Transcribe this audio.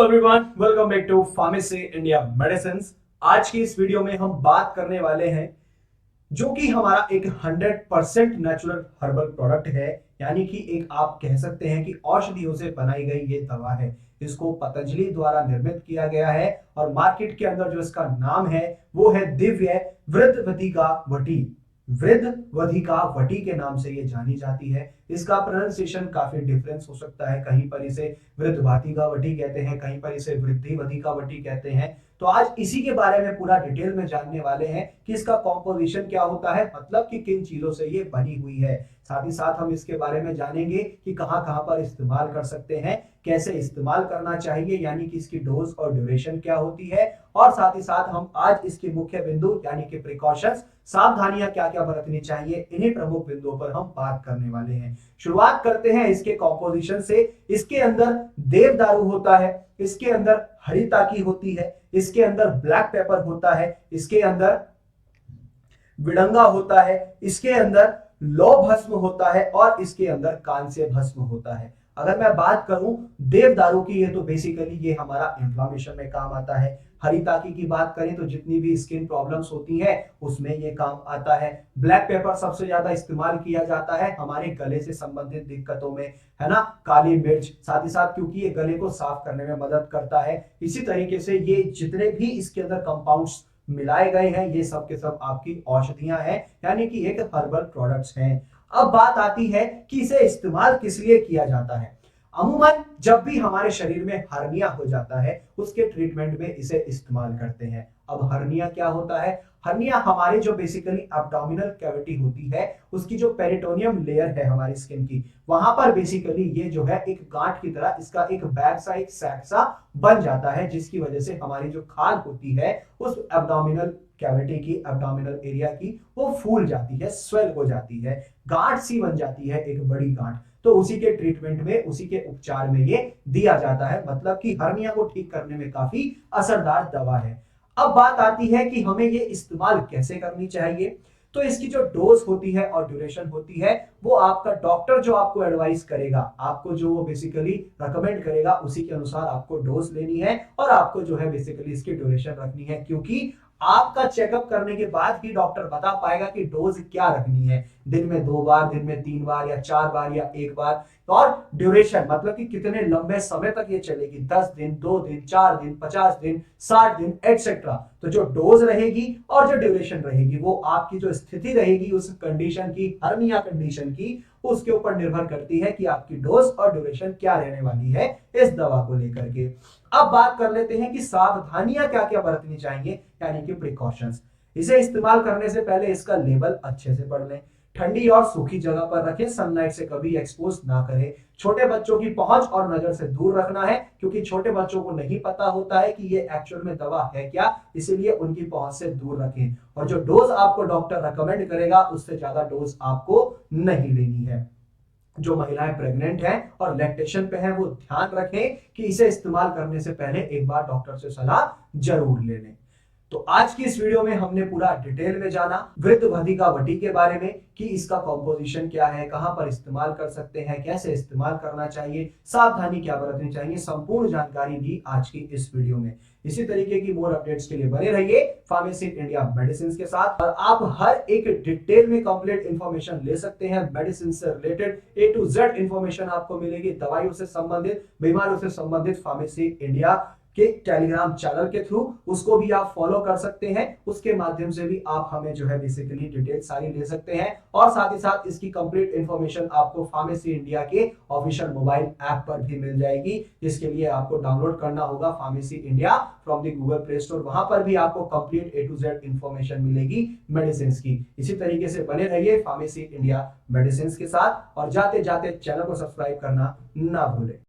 Everyone, welcome back to pharmacy India medicines. आज की इस वीडियो में हम बात करने वाले हैं जो कि हमारा एक 100% नेचुरल हर्बल प्रोडक्ट है, यानी कि एक आप कह सकते हैं कि औषधियों से बनाई गई ये दवा है। इसको पतंजलि द्वारा निर्मित किया गया है और मार्केट के अंदर जो इसका नाम है वो है दिव्य वृद्धवतिका वटी। वृद्धवधिका वटी के नाम से ये जानी जाती है। इसका प्रोनाउंसिएशन काफी डिफरेंस हो सकता है, कहीं पर इसे वृद्धवाटिका वटी कहते हैं, कहीं पर इसे वृद्धिवधिका वटी कहते हैं। तो आज इसी के बारे में पूरा डिटेल में जानने वाले हैं कि इसका कॉम्पोजिशन क्या होता है, मतलब कि किन चीजों से ये बनी हुई है। साथ ही साथ हम इसके बारे में जानेंगे कि कहां कहां पर इस्तेमाल कर सकते हैं, कैसे इस्तेमाल करना चाहिए, यानी कि इसकी डोज और ड्यूरेशन क्या होती है, और साथ ही साथ हम आज इसके मुख्य बिंदु यानी कि प्रिकॉशंस, सावधानियां क्या क्या बरतनी चाहिए, इन्हीं प्रमुख बिंदुओं पर हम बात करने वाले हैं। शुरुआत करते हैं इसके कॉम्पोजिशन से। इसके अंदर देवदारू होता है, इसके अंदर हरी ताकी होती है, इसके अंदर ब्लैक पेपर होता है, इसके अंदर विडंगा होता है, इसके अंदर लौ भस्म होता है और इसके अंदर कांस्य भस्म होता है। अगर मैं बात करूं देवदारू की, ये तो बेसिकली ये हमारा इंफ्लेमेशन में काम आता है। हरी ताकी की बात करें तो जितनी भी स्किन प्रॉब्लम्स होती हैं उसमें ये काम आता है। ब्लैक पेपर सबसे ज्यादा इस्तेमाल किया जाता है हमारे गले से संबंधित दिक्कतों में, है ना। काली मिर्च साथ ही साथ, क्योंकि ये गले को साफ करने में मदद करता है। इसी तरीके से ये जितने भी इसके अंदर कंपाउंड्स मिलाए गए हैं ये सब के सब आपकी औषधियां हैं, यानी कि एक हर्बल प्रोडक्ट्स हैं। अब बात आती है कि इसे इस्तेमाल किस लिए किया जाता है। अमूमन जब भी हमारे शरीर में हर्निया हो जाता है उसके ट्रीटमेंट में इसे इस्तेमाल करते हैं। अब हर्निया क्या होता है? हर्निया हमारे जो बेसिकली एब्डोमिनल कैविटी होती है उसकी जो पेरिटोनियम लेयर है हमारी स्किन की, वहां पर बेसिकली ये जो है एक गांठ की तरह इसका एक बैग सा, एक सैक सा बन जाता है, जिसकी वजह से हमारी जो खाल होती है उस एब्डोमिनल कैविटी की, एब्डोमिनल एरिया की, वो फूल जाती है, स्वेल हो जाती है, गांठ सी बन जाती है, एक बड़ी गांठ। तो उसी के ट्रीटमेंट में, उसी के उपचार में ये दिया जाता है, मतलब कि हर्निया को ठीक करने में काफी असरदार दवा है। अब बात आती है कि हमें ये इस्तेमाल कैसे करनी चाहिए। तो इसकी जो डोज होती है और ड्यूरेशन होती है वो आपका डॉक्टर जो आपको एडवाइस करेगा, आपको जो वो बेसिकली रिकमेंड करेगा, उसी के अनुसार आपको डोज लेनी है और आपको जो है बेसिकली इसकी ड्यूरेशन रखनी है, क्योंकि आपका चेकअप करने के बाद ही डॉक्टर बता पाएगा कि डोज क्या रखनी है, दिन में 2 बार, दिन में 3 बार या 4 बार या 1 बार। और ड्यूरेशन मतलब कि कितने लंबे समय तक ये चलेगी, 10 दिन, 2 दिन, 4 दिन, 50 दिन, 60 दिन एटसेट्रा। तो जो डोज रहेगी और जो ड्यूरेशन रहेगी वो आपकी जो स्थिति रहेगी उस कंडीशन की, हर्निया कंडीशन की, उसके ऊपर निर्भर करती है कि आपकी डोज और ड्यूरेशन क्या रहने वाली है इस दवा को लेकर के। अब बात कर लेते हैं कि सावधानियां क्या क्या बरतनी चाहिए, यानी कि प्रिकॉशंस। इसे इस्तेमाल करने से पहले इसका लेबल अच्छे से पढ़ लें। ठंडी और सूखी जगह पर रखें, सनलाइट से कभी एक्सपोज ना करें। छोटे बच्चों की पहुंच और नजर से दूर रखना है, क्योंकि छोटे बच्चों को नहीं पता होता है कि ये एक्चुअल में दवा है क्या, इसीलिए उनकी पहुंच से दूर रखें। और जो डोज आपको डॉक्टर रेकमेंड करेगा उससे ज्यादा डोज आपको नहीं लेनी है। जो महिलाएं प्रेग्नेंट हैं और लैक्टेशन पे हैं वो ध्यान रखें कि इसे इस्तेमाल करने से पहले एक बार डॉक्टर से सलाह जरूर ले लें। तो आज की इस वीडियो में हमने पूरा डिटेल में जाना वृद्धवधिका वटी के बारे में कि इसका कॉम्पोजिशन क्या है, कहां पर इस्तेमाल कर सकते हैं, कैसे इस्तेमाल करना चाहिए, सावधानी क्या बरतनी चाहिए, संपूर्ण जानकारी दी आज की इस वीडियो में। इसी तरीके की मोर अपडेट्स के लिए बने रहिए फार्मेसी इंडिया मेडिसिन के साथ, और आप हर एक डिटेल में कंप्लीट इंफॉर्मेशन ले सकते हैं। मेडिसिन से related A to Z information आपको मिलेगी, दवाइयों से संबंधित, बीमारियों से संबंधित, फार्मेसी इंडिया के टेलीग्राम चैनल के थ्रू। उसको भी आप फॉलो कर सकते हैं, उसके माध्यम से भी आप हमें जो है बेसिकली डिटेल सारी ले सकते हैं। और साथ ही साथ इसकी कंप्लीट इंफॉर्मेशन आपको फार्मेसी इंडिया के ऑफिशियल मोबाइल ऐप पर भी मिल जाएगी, जिसके लिए आपको डाउनलोड करना होगा pharmacy India from the Google play store. वहां पर भी आपको complete A to Z information मिलेगी मेडिसिन की। इसी तरीके से बने रहिए फार्मेसी इंडिया मेडिसिन के साथ, और जाते जाते चैनल को सब्सक्राइब करना ना भूलें।